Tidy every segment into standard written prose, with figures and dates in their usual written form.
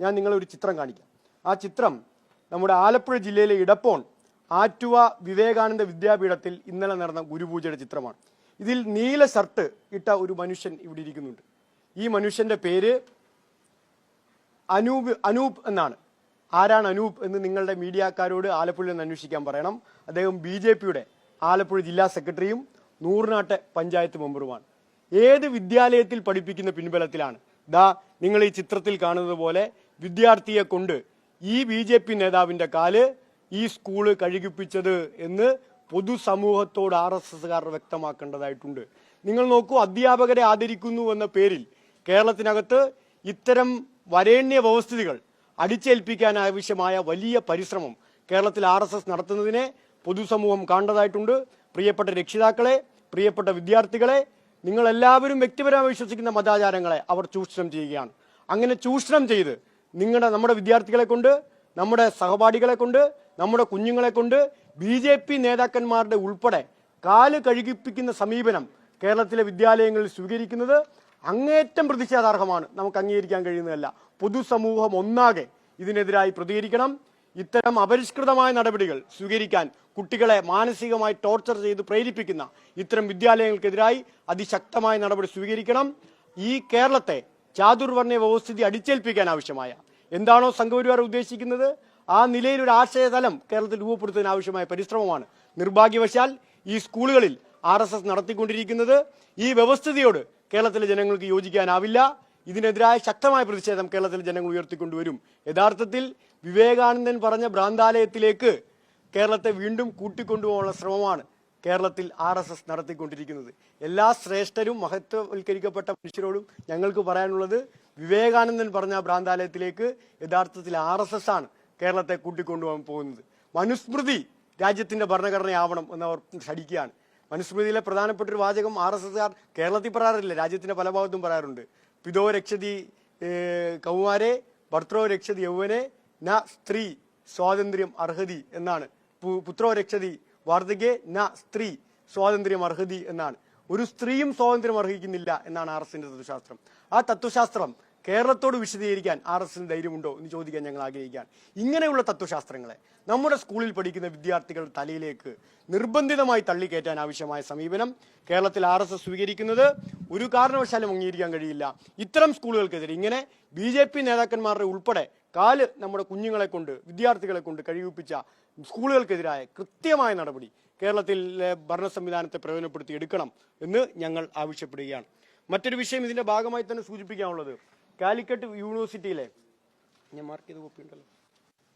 ഞാൻ നിങ്ങളൊരു ചിത്രം കാണിക്കാം. ആ ചിത്രം നമ്മുടെ ആലപ്പുഴ ജില്ലയിലെ ഇടപ്പോൺ ആറ്റുവ വിവേകാനന്ദ വിദ്യാപീഠത്തിൽ ഇന്നലെ നടന്ന ഗുരുപൂജയുടെ ചിത്രമാണ്. ഇതിൽ നീല ഷർട്ട് ഇട്ട ഒരു മനുഷ്യൻ ഇവിടെ ഇരിക്കുന്നുണ്ട്. ഈ മനുഷ്യന്റെ പേര് അനൂപ് എന്നാണ്. ആരാണ് അനൂപ് എന്ന് നിങ്ങളുടെ മീഡിയക്കാരോട് ആലപ്പുഴയിൽ നിന്ന് അന്വേഷിക്കാൻ പറയണം. അദ്ദേഹം BJPയുടെ ആലപ്പുഴ ജില്ലാ സെക്രട്ടറിയും നൂറിനാട്ടെ പഞ്ചായത്ത് മെമ്പറുമാണ്. ഏത് വിദ്യാലയത്തിൽ പഠിപ്പിക്കുന്ന പിൻബലത്തിലാണ് നിങ്ങൾ ഈ ചിത്രത്തിൽ കാണുന്നത് പോലെ വിദ്യാർത്ഥിയെ കൊണ്ട് ഈ BJP നേതാവിന്റെ കാല് ഈ സ്കൂള് കഴുകിപ്പിച്ചത് എന്ന് പൊതുസമൂഹത്തോട് RSSകാർ വ്യക്തമാക്കേണ്ടതായിട്ടുണ്ട്. നിങ്ങൾ നോക്കൂ, അധ്യാപകരെ ആദരിക്കുന്നു എന്ന പേരിൽ കേരളത്തിനകത്ത് ഇത്തരം വരേണ്യ വ്യവസ്ഥിതികൾ അടിച്ചേൽപ്പിക്കാൻ ആവശ്യമായ വലിയ പരിശ്രമം കേരളത്തിൽ RSS നടത്തുന്നതിനെ പൊതുസമൂഹം കാണേണ്ടതായിട്ടുണ്ട്. പ്രിയപ്പെട്ട രക്ഷിതാക്കളെ, പ്രിയപ്പെട്ട വിദ്യാർത്ഥികളെ, നിങ്ങളെല്ലാവരും വ്യക്തിപരമായി വിശ്വസിക്കുന്ന മതാചാരങ്ങളെ അവർ ചൂഷണം ചെയ്യുകയാണ്. അങ്ങനെ ചൂഷണം ചെയ്ത് നമ്മുടെ വിദ്യാർത്ഥികളെ കൊണ്ട്, നമ്മുടെ സഹപാഠികളെ കൊണ്ട്, നമ്മുടെ കുഞ്ഞുങ്ങളെ കൊണ്ട് BJP നേതാക്കന്മാരുടെ ഉൾപ്പെടെ കാല് കഴുകിപ്പിക്കുന്ന സമീപനം കേരളത്തിലെ വിദ്യാലയങ്ങളിൽ സ്വീകരിക്കുന്നത് അങ്ങേറ്റം പ്രതിഷേധാർഹമാണ്. നമുക്ക് അംഗീകരിക്കാൻ കഴിയുന്നതല്ല. പൊതുസമൂഹം ഒന്നാകെ ഇതിനെതിരായി പ്രതികരിക്കണം. ഇത്തരം അപരിഷ്കൃതമായ നടപടികൾ സ്വീകരിക്കാൻ കുട്ടികളെ മാനസികമായി ടോർച്ചർ ചെയ്ത് പ്രേരിപ്പിക്കുന്ന ഇത്തരം വിദ്യാലയങ്ങൾക്കെതിരായി അതിശക്തമായ നടപടി സ്വീകരിക്കണം. ഈ കേരളത്തെ ചാതുർവർണ്ണ വ്യവസ്ഥിതി അടിച്ചേൽപ്പിക്കാൻ ആവശ്യമായ എന്താണോ സംഘപരിവാർ ഉദ്ദേശിക്കുന്നത് ആ നിലയിൽ ഒരു ആശയതലം കേരളത്തിൽ രൂപപ്പെടുത്തുന്നതിന് ആവശ്യമായ പരിശ്രമമാണ് നിർഭാഗ്യവശാൽ ഈ സ്കൂളുകളിൽ RSS നടത്തിക്കൊണ്ടിരിക്കുന്നത്. ഈ വ്യവസ്ഥിതിയോട് കേരളത്തിലെ ജനങ്ങൾക്ക് യോജിക്കാനാവില്ല. ഇതിനെതിരായ ശക്തമായ പ്രതിഷേധം കേരളത്തിലെ ജനങ്ങൾ ഉയർത്തിക്കൊണ്ടുവരും. യഥാർത്ഥത്തിൽ വിവേകാനന്ദൻ പറഞ്ഞ ഭ്രാന്താലയത്തിലേക്ക് കേരളത്തെ വീണ്ടും കൂട്ടിക്കൊണ്ടുപോകാനുള്ള ശ്രമമാണ് കേരളത്തിൽ RSS നടത്തിക്കൊണ്ടിരിക്കുന്നത്. എല്ലാ ശ്രേഷ്ഠരും മഹത്വവൽക്കരിക്കപ്പെട്ട മനുഷ്യരോടും ഞങ്ങൾക്ക് പറയാനുള്ളത് വിവേകാനന്ദൻ പറഞ്ഞ ഭ്രാന്താലയത്തിലേക്ക് യഥാർത്ഥത്തിൽ RSS ആണ് കേരളത്തെ കൂട്ടിക്കൊണ്ടുപോകാൻ പോകുന്നത്. മനുസ്മൃതി രാജ്യത്തിന്റെ ഭരണഘടനയാവണം എന്നവർ ശഠിക്കുകയാണ്. മനുസ്മൃതിയിലെ പ്രധാനപ്പെട്ട ഒരു വാചകം RSSകാർ കേരളത്തിൽ പറയാറില്ല, രാജ്യത്തിന്റെ പല ഭാഗത്തും പറയാറുണ്ട്. പിതോ രക്ഷതി കൗമാരെ ഭർത്രോ രക്ഷതി യൗവനെ ന സ്ത്രീ സ്വാതന്ത്ര്യം അർഹതി എന്നാണ്. പുത്രോ രക്ഷതി വാർദ്ധക്യെ ന സ്ത്രീ സ്വാതന്ത്ര്യം അർഹതി എന്നാണ്. ഒരു സ്ത്രീയും സ്വാതന്ത്ര്യം അർഹിക്കുന്നില്ല എന്നാണ് RSSന്റെ തത്വശാസ്ത്രം. ആ തത്വശാസ്ത്രം കേരളത്തോട് വിശദീകരിക്കാൻ RSSന് ധൈര്യമുണ്ടോ എന്ന് ചോദിക്കാൻ ഞങ്ങൾ ആഗ്രഹിക്കുകയാണ്. ഇങ്ങനെയുള്ള തത്വശാസ്ത്രങ്ങളെ നമ്മുടെ സ്കൂളിൽ പഠിക്കുന്ന വിദ്യാർത്ഥികളുടെ തലയിലേക്ക് നിർബന്ധിതമായി തള്ളിക്കയറ്റാൻ ആവശ്യമായ സമീപനം കേരളത്തിൽ RSS സ്വീകരിക്കുന്നത് ഒരു കാരണവശാലും അംഗീകരിക്കാൻ കഴിയില്ല. ഇത്തരം സ്കൂളുകൾക്കെതിരെ ഇങ്ങനെ BJP നേതാക്കന്മാരുടെ ഉൾപ്പെടെ കാല് നമ്മുടെ കുഞ്ഞുങ്ങളെ കൊണ്ട്, വിദ്യാർത്ഥികളെ കൊണ്ട് കഴിവിപ്പിച്ച സ്കൂളുകൾക്കെതിരായ കൃത്യമായ നടപടി കേരളത്തിലെ ഭരണ സംവിധാനത്തെ പ്രയോജനപ്പെടുത്തി എടുക്കണം എന്ന് ഞങ്ങൾ ആവശ്യപ്പെടുകയാണ്. മറ്റൊരു വിഷയം ഇതിന്റെ ഭാഗമായി തന്നെ സൂചിപ്പിക്കാനുള്ളത് കാലിക്കറ്റ് യൂണിവേഴ്സിറ്റിയിലെ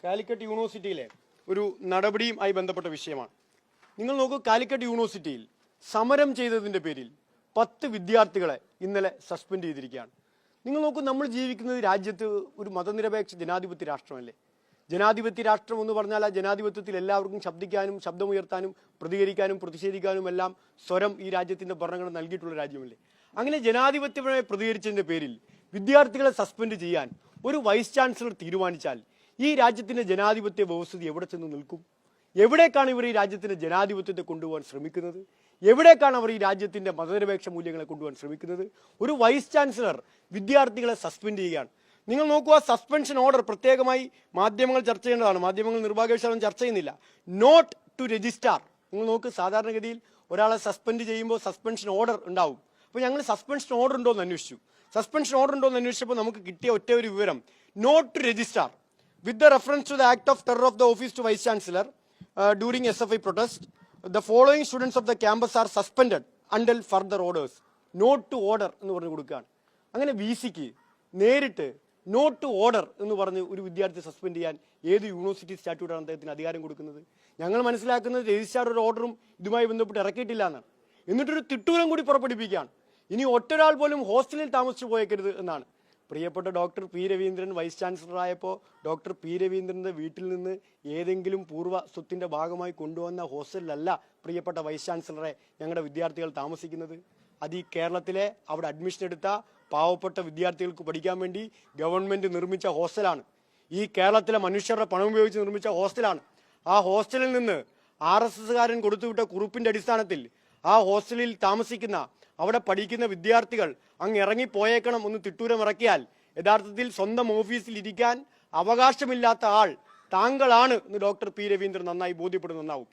കാലിക്കറ്റ് യൂണിവേഴ്സിറ്റിയിലെ ഒരു നടപടിയുമായി ബന്ധപ്പെട്ട വിഷയമാണ്. നിങ്ങൾ നോക്കൂ, കാലിക്കറ്റ് യൂണിവേഴ്സിറ്റിയിൽ സമരം ചെയ്തതിന്റെ പേരിൽ 10 വിദ്യാർത്ഥികളെ ഇന്നലെ സസ്പെൻഡ് ചെയ്തിരിക്കുകയാണ്. നിങ്ങൾ നോക്കൂ, നമ്മൾ ജീവിക്കുന്നത് രാജ്യത്ത് ഒരു മതനിരപേക്ഷ ജനാധിപത്യ രാഷ്ട്രമല്ലേ. ജനാധിപത്യ രാഷ്ട്രം എന്ന് പറഞ്ഞാൽ ആ ജനാധിപത്യത്തിൽ എല്ലാവർക്കും ശബ്ദിക്കാനും ശബ്ദമുയർത്താനും പ്രതികരിക്കാനും പ്രതിഷേധിക്കാനും എല്ലാം സ്വരം ഈ രാജ്യത്തിന്റെ ഭരണഘടന നൽകിയിട്ടുള്ള രാജ്യമല്ലേ. അങ്ങനെ ജനാധിപത്യപരമായി പ്രതികരിച്ചതിന്റെ പേരിൽ വിദ്യാർത്ഥികളെ സസ്പെൻഡ് ചെയ്യാൻ ഒരു വൈസ് ചാൻസലർ തീരുമാനിച്ചാൽ ഈ രാജ്യത്തിന്റെ ജനാധിപത്യ വ്യവസ്ഥിതി എവിടെ ചെന്ന് നിൽക്കും? എവിടേക്കാണ് ഇവർ ഈ രാജ്യത്തിന്റെ ജനാധിപത്യത്തെ കൊണ്ടുപോകാൻ ശ്രമിക്കുന്നത്? എവിടേക്കാണ് അവർ ഈ രാജ്യത്തിന്റെ മതനിരപേക്ഷ മൂല്യങ്ങളെ കൊണ്ടുപോകാൻ ശ്രമിക്കുന്നത്? ഒരു വൈസ് ചാൻസലർ വിദ്യാർത്ഥികളെ സസ്പെൻഡ് ചെയ്യുകയാണ്. നിങ്ങൾ നോക്കുക, സസ്പെൻഷൻ ഓർഡർ പ്രത്യേകമായി മാധ്യമങ്ങൾ ചർച്ച ചെയ്യേണ്ടതാണ്. മാധ്യമങ്ങൾ നിർഭാഗ്യവശാലും ചർച്ച ചെയ്യുന്നില്ല. Note to registrar. നിങ്ങൾ നോക്ക്, സാധാരണഗതിയിൽ ഒരാളെ സസ്പെൻഡ് ചെയ്യുമ്പോൾ സസ്പെൻഷൻ ഓർഡർ ഉണ്ടാവും. അപ്പോൾ ഞങ്ങൾ സസ്പെൻഷൻ ഓർഡർ ഉണ്ടോ എന്ന് അന്വേഷിച്ചു. സസ്പെൻഷൻ ഓർഡർ ഉണ്ടോ എന്ന് അന്വേഷിച്ചപ്പോൾ നമുക്ക് കിട്ടിയ ഒറ്റ ഒരു വിവരം, note to registrar with the reference to the act of terror of the office to vice chancellor during SFI protest, the following students of the campus are suspended until further orders. Note to order എന്ന് പറഞ്ഞു കൊടുക്കുകയാണ്. അങ്ങനെ VCക്ക് നേരിട്ട് not to order എന്ന് പറഞ്ഞ് ഒരു വിദ്യാർത്ഥി suspend ചെയ്യാൻ ഏത് യൂണിവേഴ്സിറ്റി സ്റ്റാറ്റ്യൂട്ടാണ് അദ്ദേഹത്തിന് അധികാരം കൊടുക്കുന്നത്? ഞങ്ങൾ മനസ്സിലാക്കുന്നത് രജിസ്ട്രാർ ഒരു ഓർഡറും ഇതുമായി ബന്ധപ്പെട്ട് ഇറക്കിയിട്ടില്ല എന്നാണ്. എന്നിട്ടൊരു തിട്ടൂരം കൂടി പുറപ്പെടുപ്പിക്കുകയാണ്. ഇനി ഒറ്റൊരാൾ പോലും ഹോസ്റ്റലിൽ താമസിച്ചു പോയേക്കരുത് എന്നാണ്. പ്രിയപ്പെട്ട ഡോക്ടർ P. രവീന്ദ്രൻ വൈസ് ചാൻസലറായപ്പോൾ ഡോക്ടർ P. രവീന്ദ്രൻ്റെ വീട്ടിൽ നിന്ന് ഏതെങ്കിലും പൂർവ്വ സ്വത്തിൻ്റെ ഭാഗമായി കൊണ്ടുവന്ന ഹോസ്റ്റലിലല്ല പ്രിയപ്പെട്ട വൈസ് ചാൻസലറെ ഞങ്ങളുടെ വിദ്യാർത്ഥികൾ താമസിക്കുന്നത്. അത് ഈ കേരളത്തിലെ അവിടെ അഡ്മിഷൻ എടുത്ത പാവപ്പെട്ട വിദ്യാർത്ഥികൾക്ക് പഠിക്കാൻ വേണ്ടി ഗവൺമെൻറ് നിർമ്മിച്ച ഹോസ്റ്റലാണ്. ഈ കേരളത്തിലെ മനുഷ്യരുടെ പണം ഉപയോഗിച്ച് നിർമ്മിച്ച ഹോസ്റ്റലാണ്. ആ ഹോസ്റ്റലിൽ നിന്ന് RSSകാരൻ കൊടുത്തുവിട്ട കുറിപ്പിൻ്റെ അടിസ്ഥാനത്തിൽ ആ ഹോസ്റ്റലിൽ താമസിക്കുന്ന അവിടെ പഠിക്കുന്ന വിദ്യാർത്ഥികൾ അങ്ങ് ഇറങ്ങിപ്പോയേക്കണം ഒന്ന് തിട്ടൂരം ഇറക്കിയാൽ യഥാർത്ഥത്തിൽ സ്വന്തം ഓഫീസിൽ ഇരിക്കാൻ അവകാശമില്ലാത്ത ആൾ താങ്കളാണ് എന്ന് ഡോക്ടർ പി രവീന്ദ്രൻ നന്നായി ബോധ്യപ്പെടുന്നുണ്ടാവും.